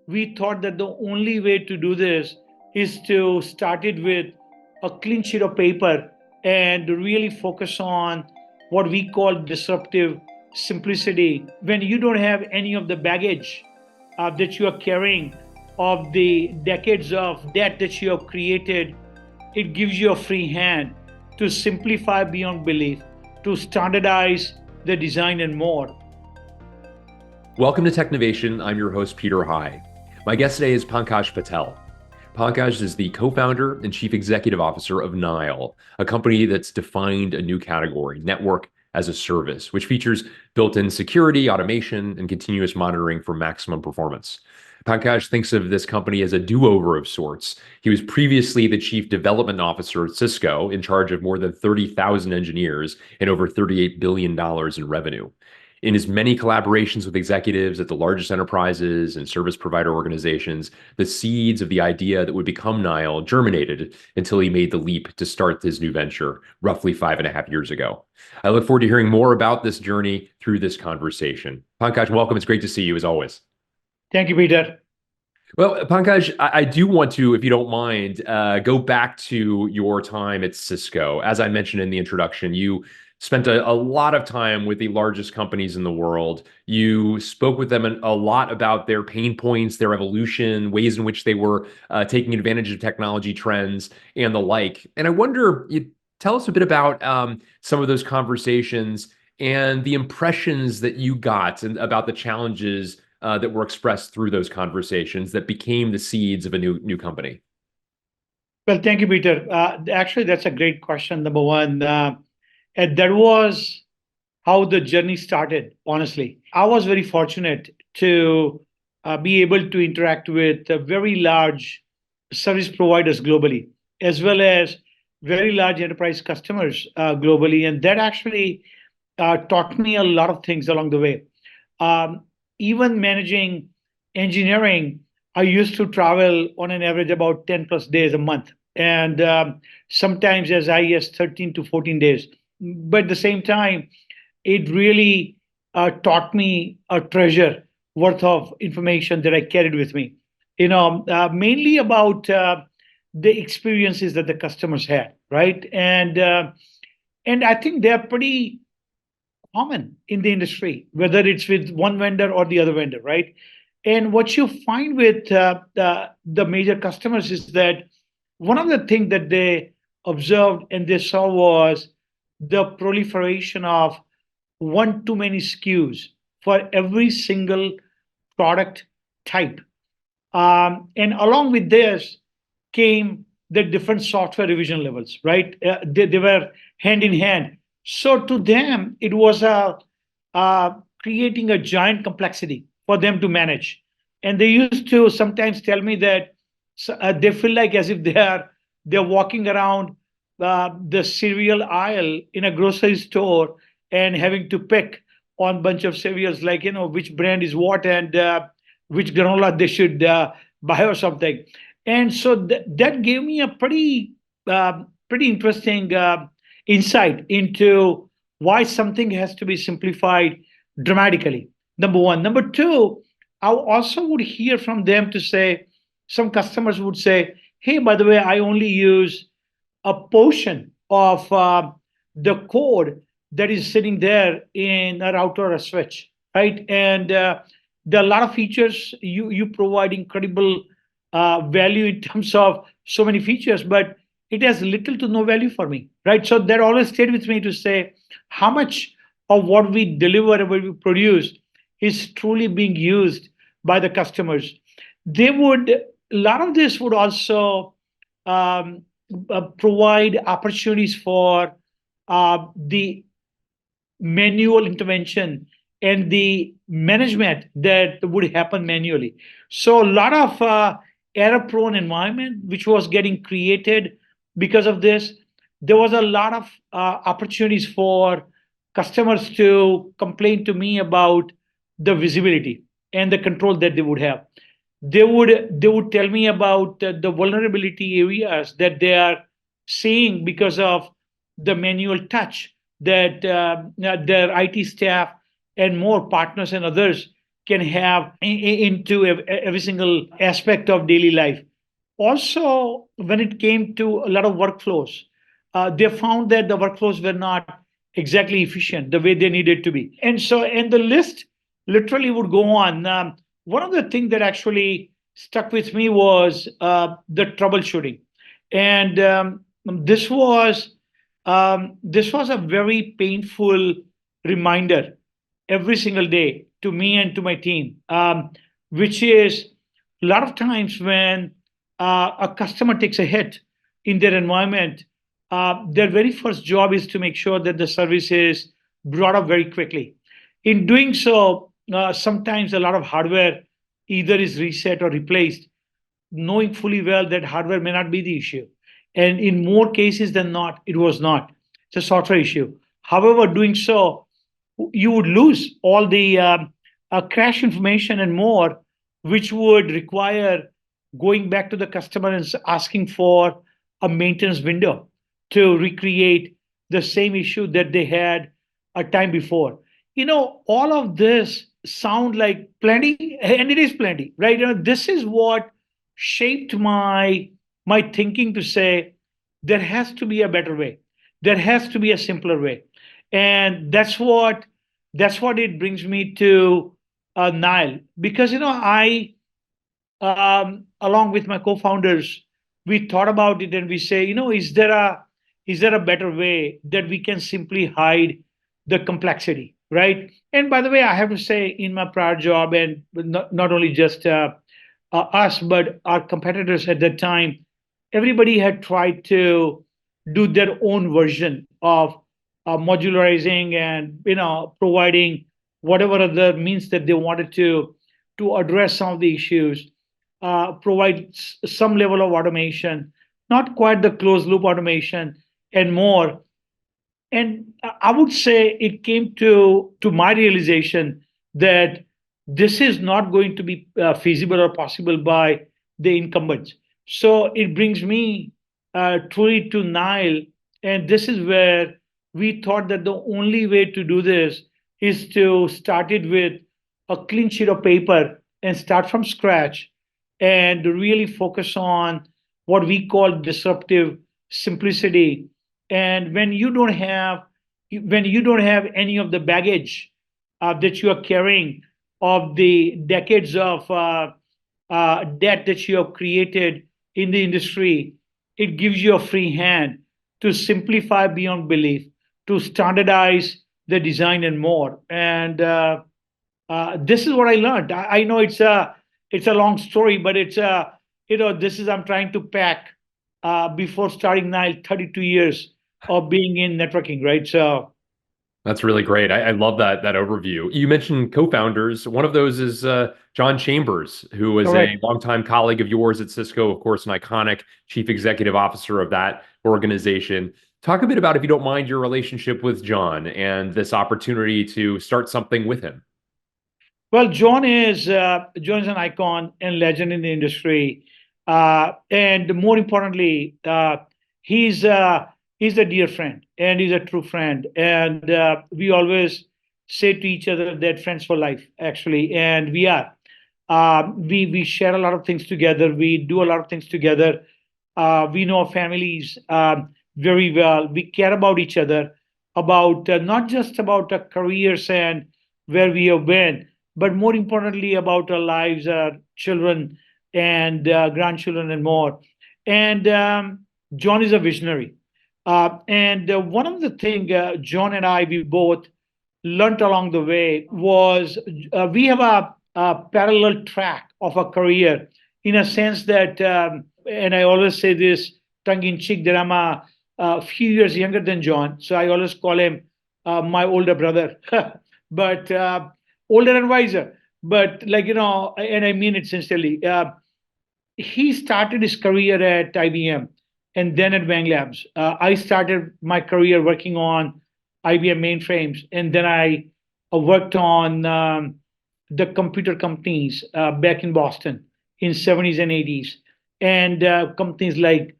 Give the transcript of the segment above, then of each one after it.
we thought that the only way to do this is to start it with a clean sheet of paper and really focus on what we call disruptive simplicity. When you don't have any of the baggage that you are carrying of the decades of debt that you have created, it gives you a free hand to simplify beyond belief, to standardize the design and more. Welcome to Technovation. I'm your host, Peter High. My guest today is Pankaj Patel. Pankaj is the co-founder and chief executive officer of Nile, a company that's defined a new category, network as a service, which features built-in security, automation, and continuous monitoring for maximum performance. Pankaj thinks of this company as a do-over of sorts. He was previously the chief development officer at Cisco, in charge of more than 30,000 engineers and over $38 billion in revenue. In his many collaborations with executives at the largest enterprises and service provider organizations, the seeds of the idea that would become Nile germinated until he made the leap to start his new venture roughly 5.5 years ago. I look forward to hearing more about this journey through this conversation. Pankaj, welcome. It's great to see you as always. Thank you, Peter. Well, Pankaj, I do want to, if you don't mind, go back to your time at Cisco. As I mentioned in the introduction, you spent a lot of time with the largest companies in the world. You spoke with them a lot about their pain points, their evolution, ways in which they were taking advantage of technology trends and the like. And I wonder, you tell us a bit about some of those conversations and the impressions that you got and about the challenges that were expressed through those conversations that became the seeds of a new company. Well, thank you, Peter. Actually, that's a great question, number one. And that was how the journey started, honestly. I was very fortunate to be able to interact with very large service providers globally, as well as very large enterprise customers globally. And that actually taught me a lot of things along the way. Um, Even managing engineering, I used to travel on an average about 10 plus days a month, and sometimes as high as 13 to 14 days. But at the same time, it really taught me a treasure worth of information that I carried with me. Mainly about the experiences that the customers had, right? And I think they're pretty common in the industry, whether it's with one vendor or the other vendor, right? And what you find with the major customers is that one of the things that they observed and they saw was the proliferation of one too many SKUs for every single product type. And along with this came the different software revision levels, right? They were hand in hand. So to them, it was creating a giant complexity for them to manage. And they used to sometimes tell me that they feel like as if they're walking around the cereal aisle in a grocery store and having to pick on bunch of cereals, like which brand is what and which granola they should buy or something. And so that gave me a pretty interesting insight into why something has to be simplified dramatically. Number one. Number two, I also would hear from them to say, some customers would say, hey, by the way, I only use a portion of the code that is sitting there in a router or a switch, right? And there are a lot of features. You provide incredible value in terms of so many features, but it has little to no value for me, right? So that always stayed with me to say how much of what we deliver and what we produce is truly being used by the customers. A lot of this would also um, provide opportunities for the manual intervention and the management that would happen manually. So a lot of error-prone environment which was getting created because of this. There was a lot of opportunities for customers to complain to me about the visibility and the control that they would have. They would tell me about the vulnerability areas that they are seeing because of the manual touch that their IT staff and more partners and others can have into every single aspect of daily life. Also, when it came to a lot of workflows, they found that the workflows were not exactly efficient the way they needed to be. And the list literally would go on. One of the things that actually stuck with me was the troubleshooting. And this was a very painful reminder every single day to me and to my team, which is a lot of times when a customer takes a hit in their environment, their very first job is to make sure that the service is brought up very quickly. In doing so, sometimes a lot of hardware either is reset or replaced, knowing fully well that hardware may not be the issue. And in more cases than not, it was not. It's a software issue. However, doing so, you would lose all the crash information and more, which would require going back to the customer and asking for a maintenance window to recreate the same issue that they had a time before. All of this sound like plenty, and it is plenty, right? This is what shaped my thinking to say there has to be a better way, there has to be a simpler way. And that's what it brings me to Nile, because I along with my co-founders, we thought about it and we say, is there a better way that we can simply hide the complexity, right? And by the way, I have to say, in my prior job, and not only just us, but our competitors at that time, everybody had tried to do their own version of modularizing and providing whatever other means that they wanted to address some of the issues, provide some level of automation, not quite the closed loop automation and more. And I would say it came to my realization that this is not going to be feasible or possible by the incumbents. So it brings me truly to Nile, and this is where we thought that the only way to do this is to start it with a clean sheet of paper and start from scratch and really focus on what we call disruptive simplicity. And when you don't have any of the baggage that you are carrying of the decades of debt that you have created in the industry, it gives you a free hand to simplify beyond belief, to standardize the design and more. And this is what I learned. I know it's a long story, but this is I'm trying to pack before starting Nile 32 years of being in networking, right? So That's really great. I love that overview. You mentioned co-founders. One of those is John Chambers, who was a correct. longtime colleague of yours at Cisco, of course, an iconic chief executive officer of that organization. Talk a bit about, if you don't mind, your relationship with John and this opportunity to start something with him. Well, John is an icon and legend in the industry, and more importantly, he's a dear friend and he's a true friend. And we always say to each other that friends for life, actually, and we are. We share a lot of things together. We do a lot of things together. We know our families very well. We care about each other, about not just about our careers and where we have been, but more importantly about our lives, our children and grandchildren and more. And John is a visionary. And one of the things John and I, we both learned along the way was we have a parallel track of a career, in a sense that, and I always say this tongue in cheek, that I'm a few years younger than John. So I always call him my older brother, but older and wiser. But and I mean it sincerely. He started his career at IBM and then at Wang Labs. I started my career working on IBM mainframes, and then I worked on the computer companies back in Boston in 70s and 80s, and companies like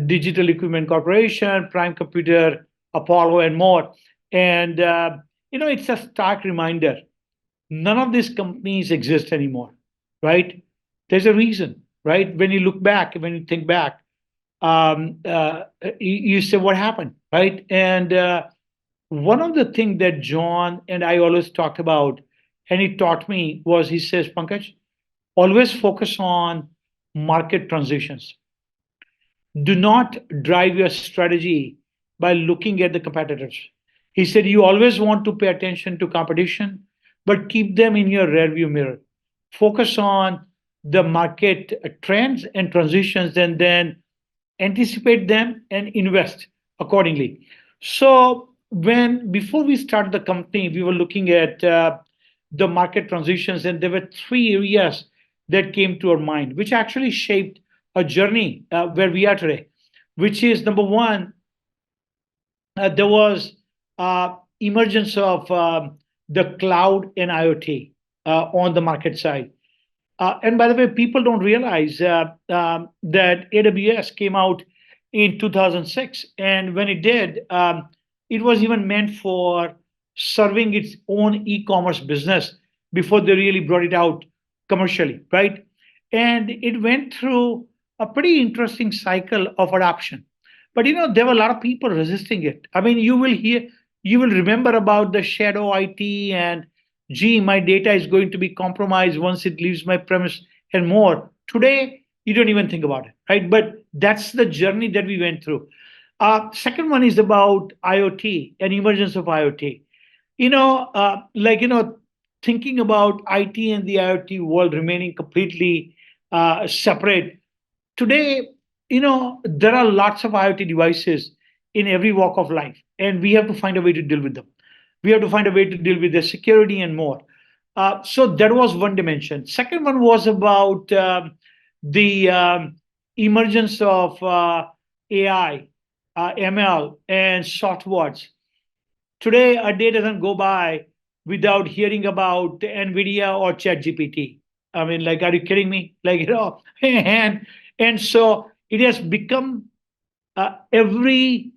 Digital Equipment Corporation, Prime Computer, Apollo, and more. And it's a stark reminder none of these companies exist anymore, right? There's a reason, right? When you look back, when you think back, you say, what happened, right? And one of the things that John and I always talked about, and he taught me, was he says, Pankaj, always focus on market transitions. Do not drive your strategy by looking at the competitors. He said, you always want to pay attention to competition, but keep them in your rearview mirror. Focus on the market trends and transitions, and then anticipate them and invest accordingly. So when before we started the company, we were looking at the market transitions, and there were three areas that came to our mind, which actually shaped a journey where we are today. Which is number one, there was emergence of the cloud and IoT on the market side. And by the way, people don't realize that AWS came out in 2006. And when it did, it was even meant for serving its own e commerce business before they really brought it out commercially, right? And it went through a pretty interesting cycle of adoption. But there were a lot of people resisting it. I mean, you will remember about the shadow IT and gee, my data is going to be compromised once it leaves my premise and more. Today, you don't even think about it, right? But that's the journey that we went through. Second one is about IoT and emergence of IoT. Like, thinking about IT and the IoT world remaining completely separate. Today, there are lots of IoT devices in every walk of life, and we have to find a way to deal with them. We have to find a way to deal with their security and more. So that was one dimension. Second one was about the emergence of AI, ML, and short words. Today, a day doesn't go by without hearing about NVIDIA or ChatGPT. I mean, like, are you kidding me? Like, and so it has become every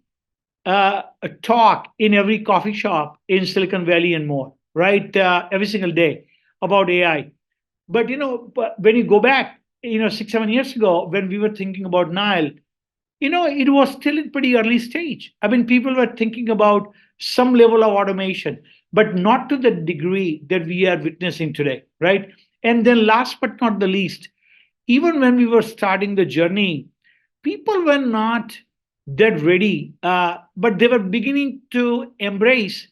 talk in every coffee shop in Silicon Valley and more, right? Every single day about AI. But when you go back, 6, 7 years ago, when we were thinking about Nile, it was still in pretty early stage. I mean, people were thinking about some level of automation, but not to the degree that we are witnessing today, right? And then last but not the least, even when we were starting the journey, people were not that ready, but they were beginning to embrace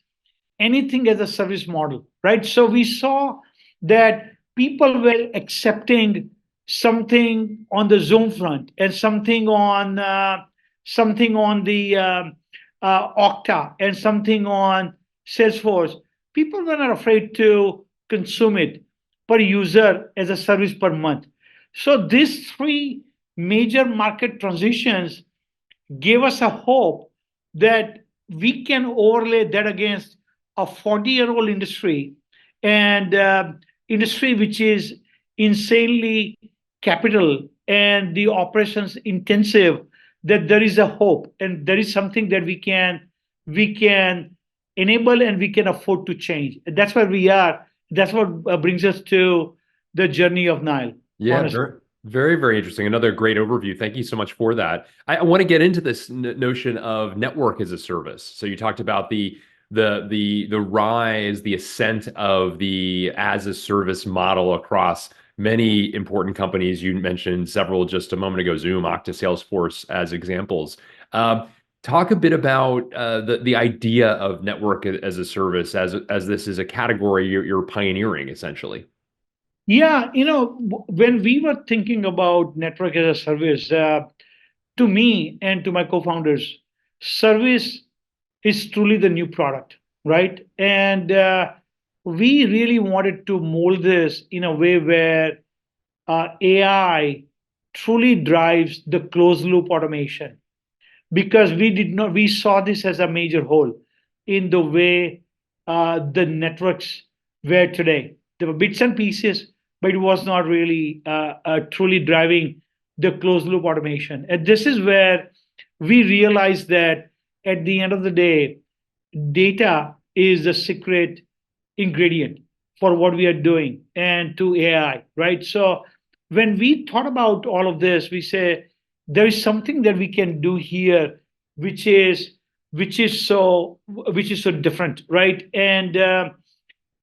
anything as a service model, right? So we saw that people were accepting something on the Zoom front and something on the Okta and something on Salesforce. People were not afraid to consume it per user as a service per month. So these three major market transitions gave us a hope that we can overlay that against a 40-year-old industry and industry which is insanely capital and the operations intensive, that there is a hope and there is something that we can enable and we can afford to change. That's where we are. That's what brings us to the journey of Nile, Yeah, honestly. very, very, very interesting. Another great overview. Thank you so much for that. I want to get into this notion of network as a service. So you talked about the rise, the ascent of the as a service model across many important companies. You mentioned several just a moment ago, Zoom, Okta, Salesforce as examples. Talk a bit about the idea of network as a service, as this is a category you're pioneering essentially. Yeah, when we were thinking about network as a service, to me and to my co-founders, service is truly the new product, right? And we really wanted to mold this in a way where AI truly drives the closed loop automation, because we saw this as a major hole in the way the networks were today. There were bits and pieces, but it was not really truly driving the closed loop automation. And this is where we realized that at the end of the day, data is the secret ingredient for what we are doing and to AI, right? So when we thought about all of this, we say there is something that we can do here, which is which is so different, right? And uh,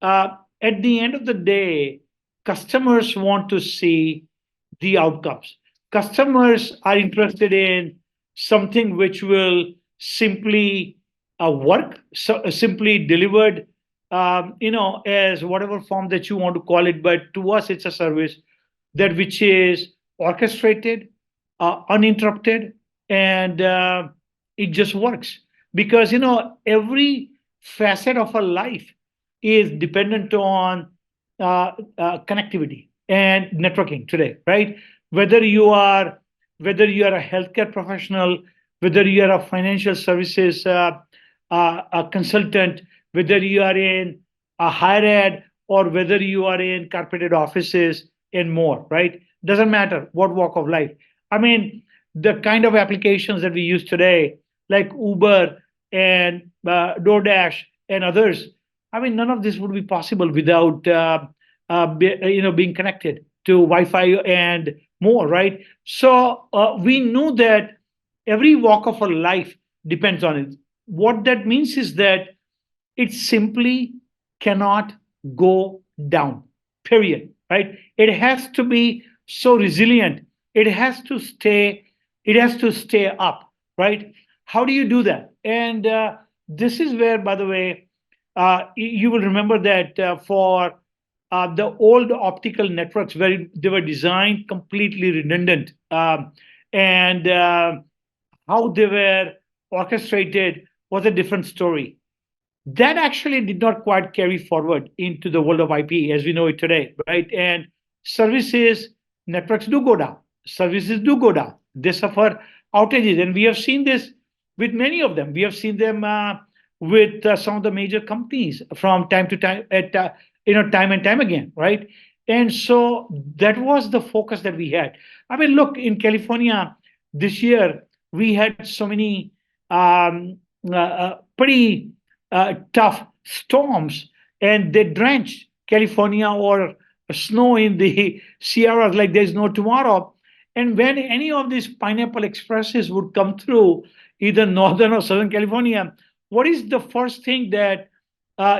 at the end of the day, customers want to see the outcomes. Customers are interested in something which will simply work, simply delivered, as whatever form that you want to call it. But to us, it's a service that which is orchestrated, uninterrupted, and it just works because every facet of our life is dependent on connectivity and networking today, right? Whether you are whether you are a healthcare professional, whether you are a financial services a consultant, whether you are in a higher ed or whether you are in corporate offices and more, right? Doesn't matter what walk of life. I mean, the kind of applications that we use today, like Uber and DoorDash and others, I mean, none of this would be possible without being connected to Wi-Fi and more, right? So we knew that every walk of our life depends on it. What that means is that it simply cannot go down, period, right? It has to be so resilient. It has to stay up, right? How do you do that? And this is where, by the way, you will remember that for the old optical networks, where they were designed completely redundant, and how they were orchestrated was a different story. That actually did not quite carry forward into the world of IP as we know it today, right? And services, networks do go down, services do go down. They suffer outages, and we have seen this with many of them. We have seen them with some of the major companies from time to time, at time and time again, right? And so that was the focus that we had. I mean, look, in California this year, we had so many pretty tough storms, and they drenched California or snow in the Sierras like there's no tomorrow. And when any of these pineapple expresses would come through either northern or southern California, what is the first thing that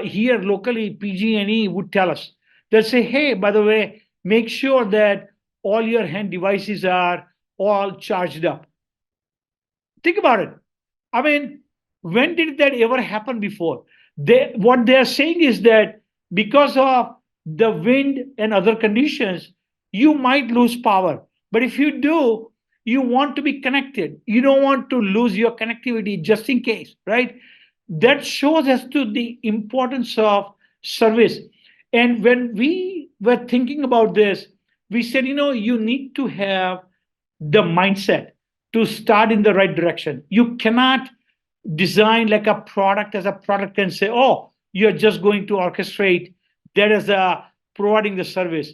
here locally PG&E would tell us? They'll say, hey, by the way, make sure that all your hand devices are all charged up. Think about it. I mean, when did that ever happen before? What they are saying is that because of the wind and other conditions, you might lose power. But if you do, you want to be connected. You don't want to lose your connectivity just in case, right? That shows us to the importance of service. And when we were thinking about this, we said, you need to have the mindset to start in the right direction. You cannot design like a product as a product and say, oh, you're just going to orchestrate that as a providing the service.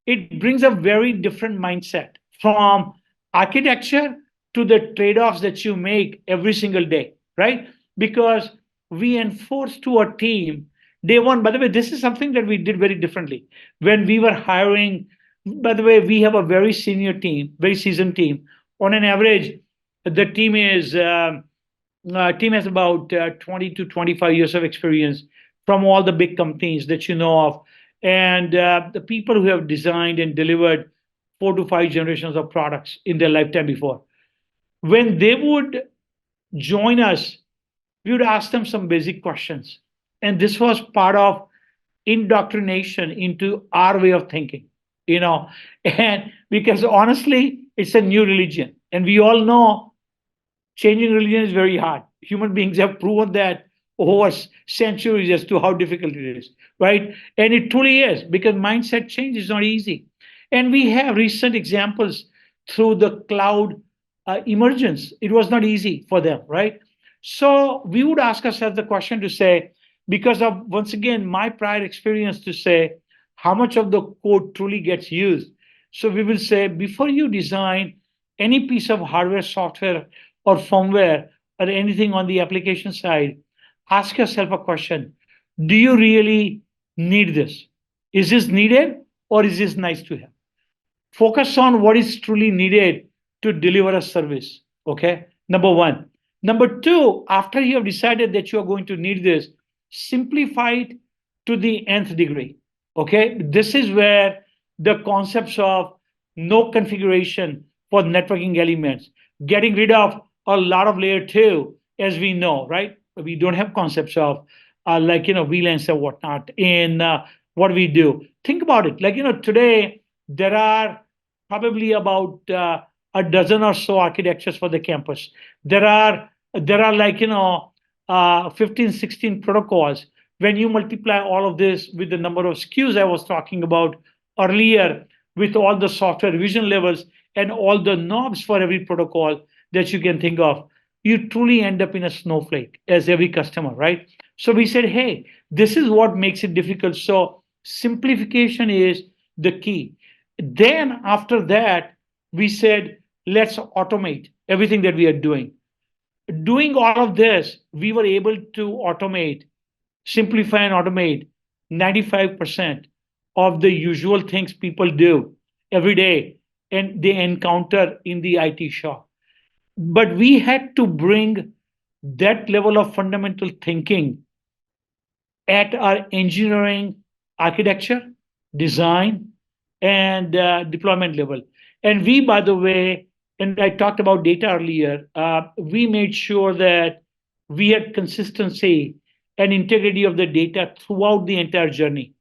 It brings a very different mindset from architecture to the trade-offs that you make every single day, right? Because we enforce to our team day one. By the way, this is something that we did very differently. When we were hiring, by the way, we have a very senior team, very seasoned team. On an average, the team has about 20 to 25 years of experience from all the big companies that you know of. And the people who have designed and delivered 4 to 5 generations of products in their lifetime before. When they would join us, we would ask them some basic questions. And this was part of indoctrination into our way of thinking, and because honestly, it's a new religion. And we all know changing religion is very hard. Human beings have proven that over centuries as to how difficult it is, right? And it truly is, because mindset change is not easy. And we have recent examples through the cloud emergence. It was not easy for them, right? So we would ask ourselves the question to say, because of, once again, my prior experience, to say how much of the code truly gets used. So we will say, before you design any piece of hardware, software, or firmware, or anything on the application side, ask yourself a question. Do you really need this? Is this needed or is this nice to have? Focus on what is truly needed to deliver a service. Okay, number one. Number two, after you have decided that you are going to need this, simplify it to the nth degree. Okay, this is where the concepts of no configuration for networking elements, getting rid of a lot of layer two, as we know, right? We don't have concepts of like VLANs or whatnot in what we do. Think about it. Like today there are probably about a dozen or so architectures for the campus. There are like 15, 16 protocols. When you multiply all of this with the number of SKUs I was talking about earlier, with all the software revision levels and all the knobs for every protocol that you can think of, you truly end up in a snowflake as every customer, right? So we said, hey, this is what makes it difficult. So simplification is the key. Then after that, we said, let's automate everything that we are doing. Doing all of this, we were able to automate, simplify and automate 95% of the usual things people do every day and they encounter in the IT shop. But we had to bring that level of fundamental thinking at our engineering, architecture, design, and deployment level. And we, by the way, and I talked about data earlier, we made sure that we had consistency and integrity of the data throughout the entire journey,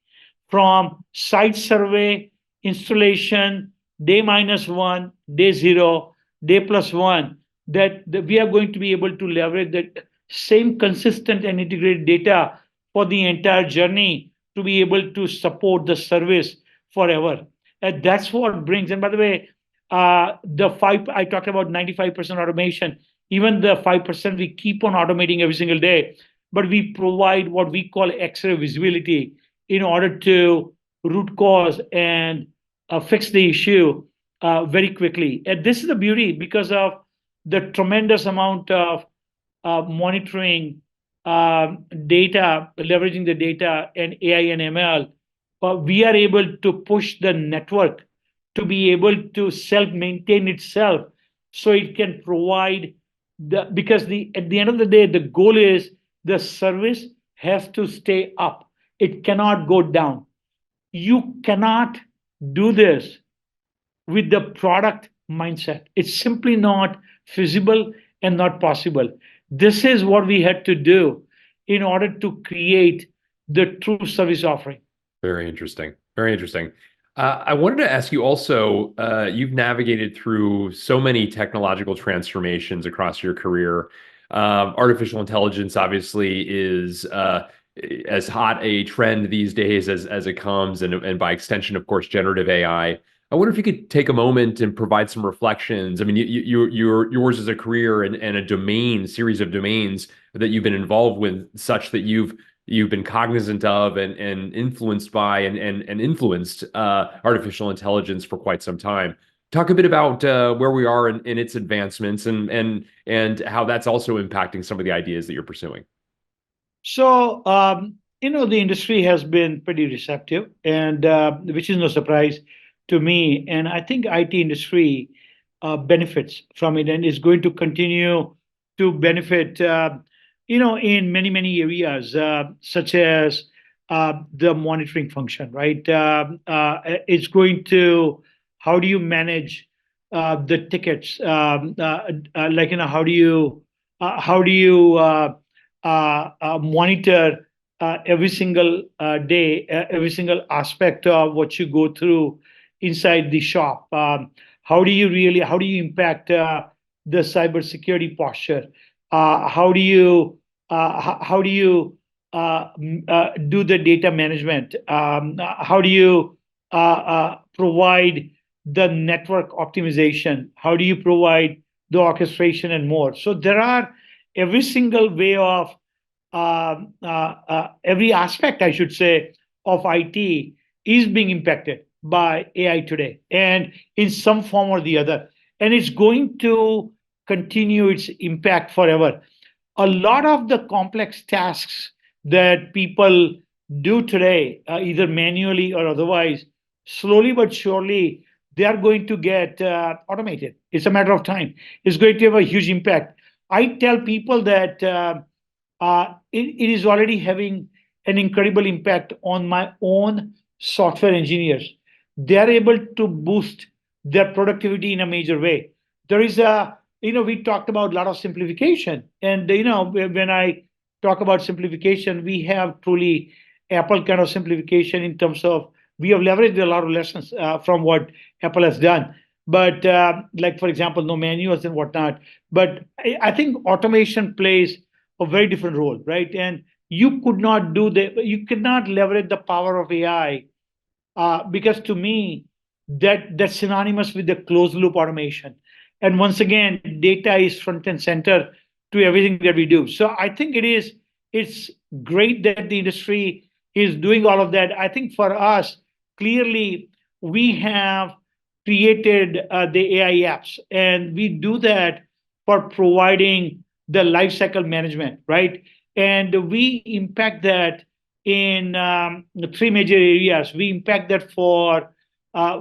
from site survey, installation, day -1, day 0, day +1, that we are going to be able to leverage that same consistent and integrated data for the entire journey to be able to support the service forever. And that's what brings, and by the way, the five, I talked about 95% automation, even the 5% we keep on automating every single day, but we provide what we call X-ray visibility in order to root cause and fix the issue very quickly. And this is the beauty because of the tremendous amount of monitoring data, leveraging the data and AI and ML, we are able to push the network to be able to self-maintain itself so it can provide because at the end of the day, the goal is the service has to stay up. It cannot go down. You cannot do this with the product mindset. It's simply not feasible and not possible. This is what we had to do in order to create the true service offering. Very interesting. Very interesting. I wanted to ask you also, you've navigated through so many technological transformations across your career. Artificial intelligence obviously is as hot a trend these days as it comes, and by extension, of course, generative AI. I wonder if you could take a moment and provide some reflections. I mean, yours is a career and a domain, series of domains that you've been involved with, such that you've been cognizant of and influenced by and influenced artificial intelligence for quite some time. Talk a bit about where we are in its advancements and how that's also impacting some of the ideas that you're pursuing. So, the industry has been pretty receptive, and which is no surprise to me. And I think IT industry benefits from it and is going to continue to benefit, in many, many areas, such as the monitoring function, right? It's going to, how do you manage the tickets? Like, how do you monitor every single day, every single aspect of what you go through inside the shop? How do you impact the cybersecurity posture? How do you do the data management? How do you provide the network optimization? How do you provide the orchestration and more? So there are every single way of every aspect, I should say, of IT is being impacted by AI today, and in some form or the other, and it's going to continue its impact forever. A lot of the complex tasks that people do today, either manually or otherwise, slowly but surely, they are going to get automated. It's a matter of time. It's going to have a huge impact. I tell people that it is already having an incredible impact on my own software engineers. They are able to boost their productivity in a major way. There is we talked about a lot of simplification. And, when I talk about simplification, we have truly Apple kind of simplification in terms of we have leveraged a lot of lessons from what Apple has done. But like, for example, no manuals and whatnot. But I think automation plays a very different role, right? And you could not leverage the power of AI because to me that's synonymous with the closed loop automation. And once again, data is front and center to everything that we do. So I think it's great that the industry is doing all of that. I think for us, clearly we have created the AI apps, and we do that for providing the lifecycle management, right? And we impact that in three major areas. We impact that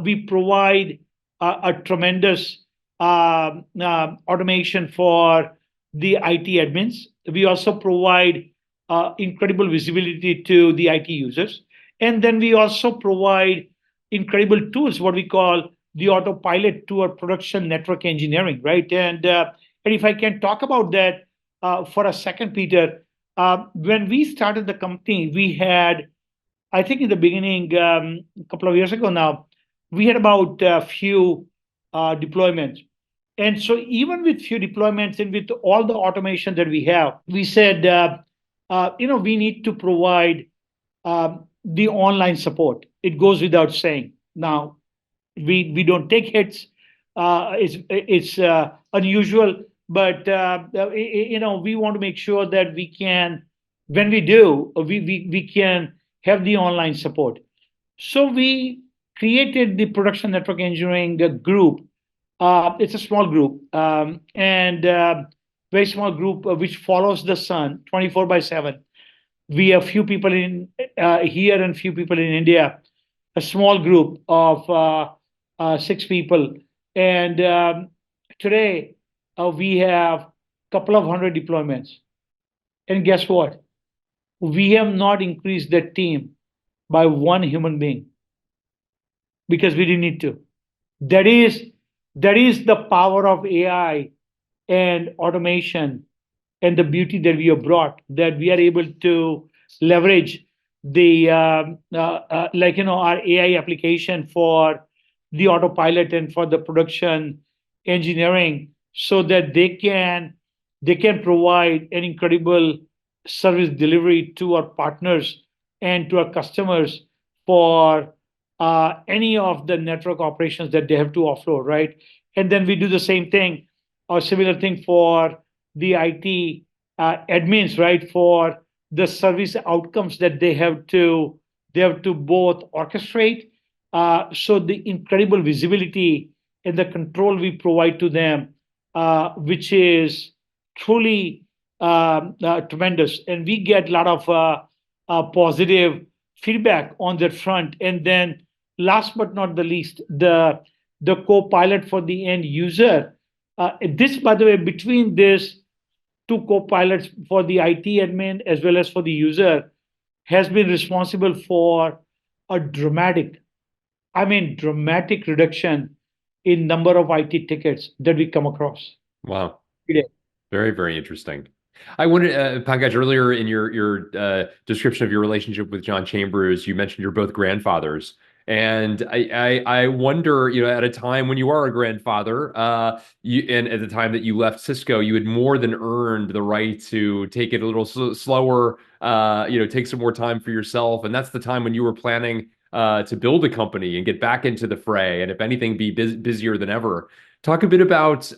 we provide a tremendous automation for the IT admins. We also provide incredible visibility to the IT users. And then we also provide incredible tools, what we call the autopilot to our production network engineering, right? And if I can talk about that for a second, Peter, when we started the company, we had, I think in the beginning, a couple of years ago now, we had about a few deployments. And so even with few deployments and with all the automation that we have, we said, we need to provide the online support. It goes without saying. Now, we don't take hits. It's unusual, but we want to make sure that we can, when we do, we can have the online support. So we created the production network engineering group. It's a small group, and very small group which follows the sun 24/7. We have few people in here and few people in India, a small group of 6 people. And today we have a couple of hundred deployments. And guess what? We have not increased that team by one human being because we didn't need to. That is the power of AI and automation and the beauty that we have brought, that we are able to leverage the our AI application for the autopilot and for the production engineering, so that they can provide an incredible service delivery to our partners and to our customers for any of the network operations that they have to offload, right? And then we do the same thing or similar thing for the IT admins, right? For the service outcomes that they have to both orchestrate. So the incredible visibility and the control we provide to them, which is truly tremendous. And we get a lot of positive feedback on that front. And then last but not the least, the co-pilot for the end user. This, by the way, between this two co-pilots for the IT admin as well as for the user, has been responsible for a dramatic reduction in number of IT tickets that we come across. Wow. Today. Very, very interesting. I wanted, Pankaj, earlier in your description of your relationship with John Chambers, you mentioned you're both grandfathers. And I wonder, at a time when you are a grandfather, and at the time that you left Cisco, you had more than earned the right to take it a little slower, take some more time for yourself. And that's the time when you were planning to build a company and get back into the fray, and if anything, be busier than ever. Talk a bit about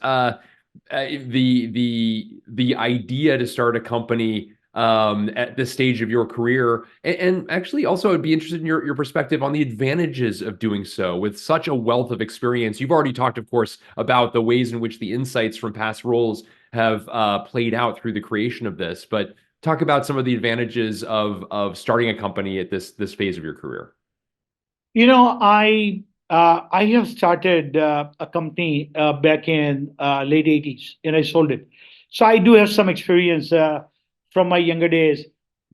the idea to start a company at this stage of your career, and actually also I'd be interested in your perspective on the advantages of doing so with such a wealth of experience. You've already talked, of course, about the ways in which the insights from past roles have played out through the creation of this, but Talk about some of the advantages of starting a company at this phase of your career. I have started a company back in late 80s, and I sold it. So I do have some experience from my younger days.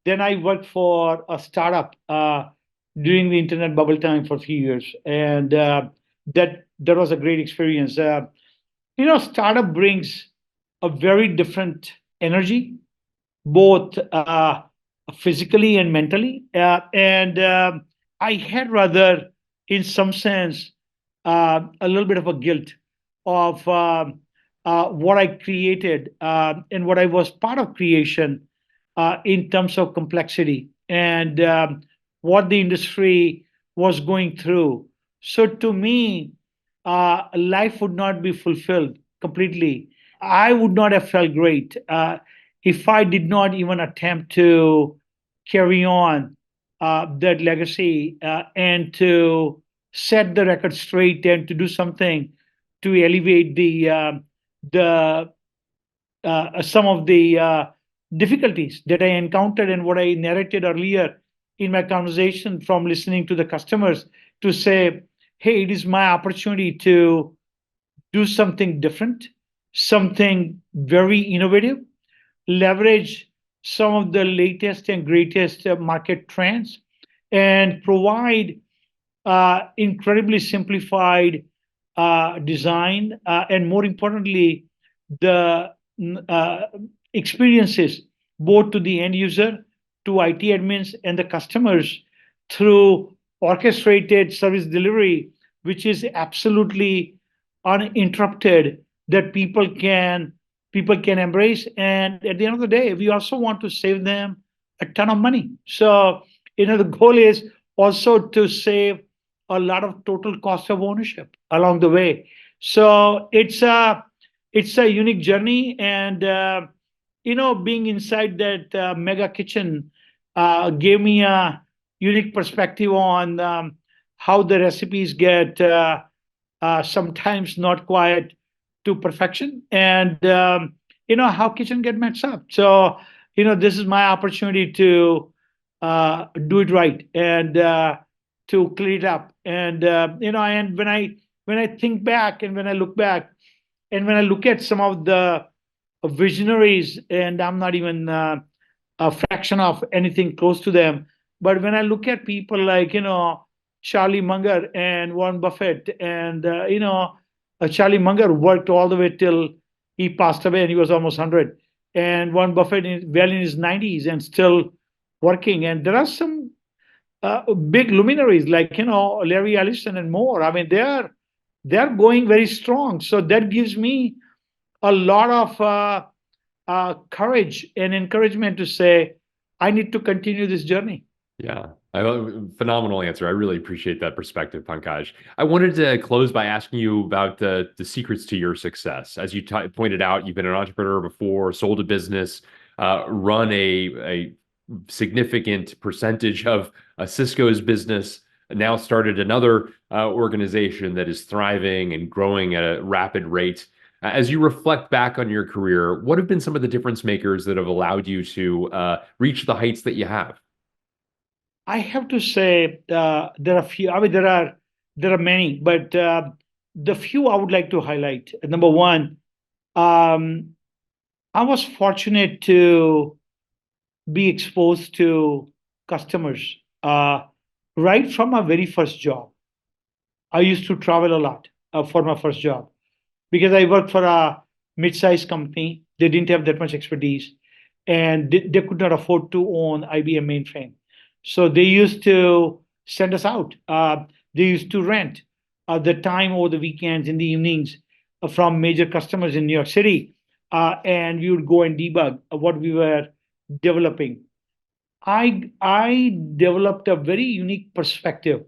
Then I worked for a startup during the internet bubble time for a few years, and that was a great experience. Startup brings a very different energy, both physically and mentally. And I had rather, in some sense, a little bit of a guilt of what I created and what I was part of creation in terms of complexity and what the industry was going through. So to me, life would not be fulfilled completely. I would not have felt great if I did not even attempt to carry on that legacy and to set the record straight and to do something to elevate the some of the difficulties that I encountered and what I narrated earlier in my conversation from listening to the customers to say, hey, it is my opportunity to do something different, something very innovative, leverage some of the latest and greatest market trends, and provide incredibly simplified design, and more importantly, the uh, experiences both to the end user, to IT admins, and the customers through orchestrated service delivery, which is absolutely uninterrupted, that people can embrace. And at the end of the day, we also want to save them a ton of money. So the goal is also to save a lot of total cost of ownership along the way. So it's a unique journey, and being inside that mega kitchen gave me a unique perspective on how the recipes get sometimes not quite to perfection, and how kitchen get messed up. So this is my opportunity to do it right and to clean it up. And and when I think back and when I look back and when I look at some of the visionaries, and I'm not even a fraction of anything close to them, but when I look at people like Charlie Munger and Warren Buffett, and Charlie Munger worked all the way till he passed away, and he was almost 100, and Warren Buffett is well in his 90s and still working. And there are some big luminaries like Larry Ellison and more. I mean, they're going very strong. So that gives me a lot of courage and encouragement to say, I need to continue this journey. Yeah, phenomenal answer. I really appreciate that perspective, Pankaj. I wanted to close by asking you about the secrets to your success. As you pointed out, you've been an entrepreneur before, sold a business, run a significant percentage of Cisco's business, now started another organization that is thriving and growing at a rapid rate. As you reflect back on your career, what have been some of the difference makers that have allowed you to reach the heights that you have? I have to say there are few. I mean, there are many, but the few I would like to highlight. Number one, um, I was fortunate to be exposed to customers right from my very first job. I used to travel a lot for my first job because I worked for a mid-sized company. They didn't have that much expertise, and they could not afford to own IBM mainframe. So they used to send us out. They used to rent the time over the weekends, in the evenings, from major customers in New York City, and we would go and debug what we were developing. I developed a very unique perspective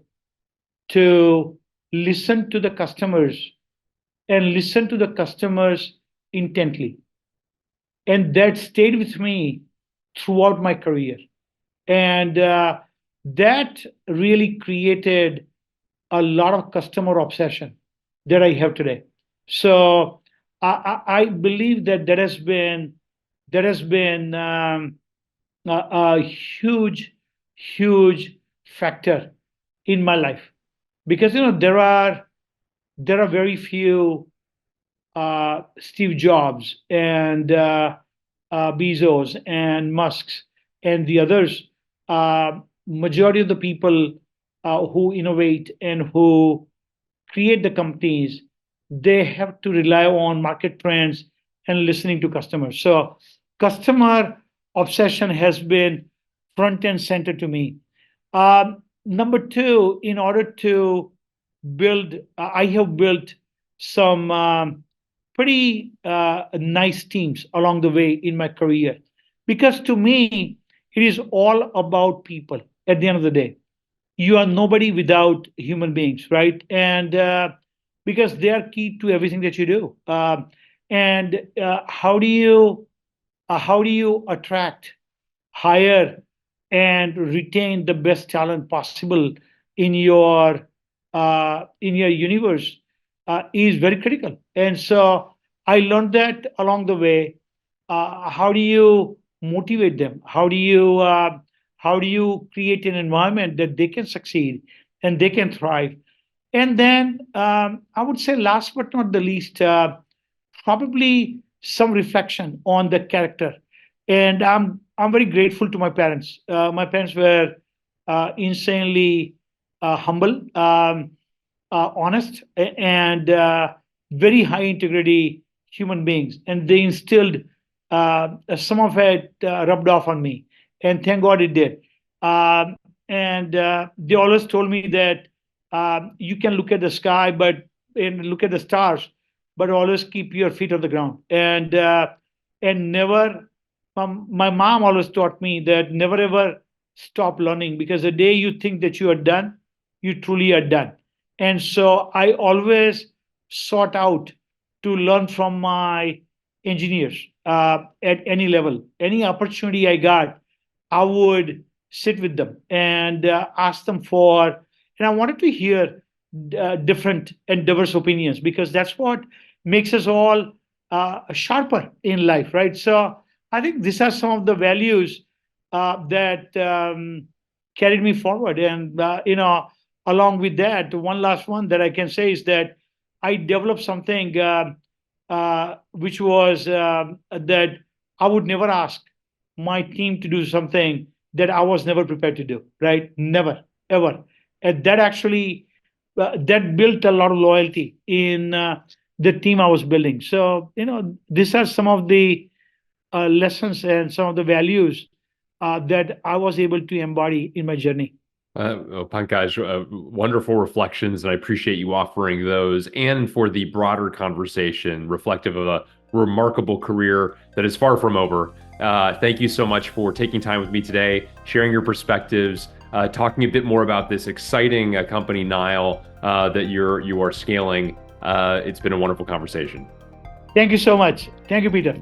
to listen to the customers and listen to the customers intently. And that stayed with me throughout my career. And that really created a lot of customer obsession that I have today. So I believe that that has been a huge, huge factor in my life because there are very few Steve Jobs and Bezos and Musk's and the others. Majority of the people who innovate and who create the companies, they have to rely on market trends and listening to customers. So customer obsession has been front and center to me. Number two, in order to I have built some pretty nice teams along the way in my career. Because to me, it is all about people at the end of the day. You are nobody without human beings, right? And because they are key to everything that you do. And how do you attract, hire, and retain the best talent possible in your universe is very critical. And so I learned that along the way. How do you motivate them? How do you create an environment that they can succeed and they can thrive? And then I would say, last but not the least, probably some reflection on the character. And I'm very grateful to my parents. My parents were insanely humble, honest, and very high integrity human beings. And they instilled some of it rubbed off on me, and thank God it did. And they always told me that you can look at the sky, and look at the stars, but always keep your feet on the ground. And never. My mom always taught me that never ever stop learning, because the day you think that you are done, you truly are done. And so I always sought out to learn from my engineers at any level. Any opportunity I got, I would sit with them and ask them for, and I wanted to hear different and diverse opinions, because that's what makes us all sharper in life, right? So I think these are some of the values that carried me forward. And, along with that, one last one that I can say is that I developed something which was that I would never ask my team to do something that I was never prepared to do, right? Never, ever. And that actually that built a lot of loyalty in the team I was building. So, these are some of the lessons and some of the values that I was able to embody in my journey. Pankaj, wonderful reflections, and I appreciate you offering those and for the broader conversation reflective of a remarkable career that is far from over. Thank you so much for taking time with me today, sharing your perspectives, talking a bit more about this exciting company, Nile, that you are scaling. It's been a wonderful conversation. Thank you so much. Thank you, Peter.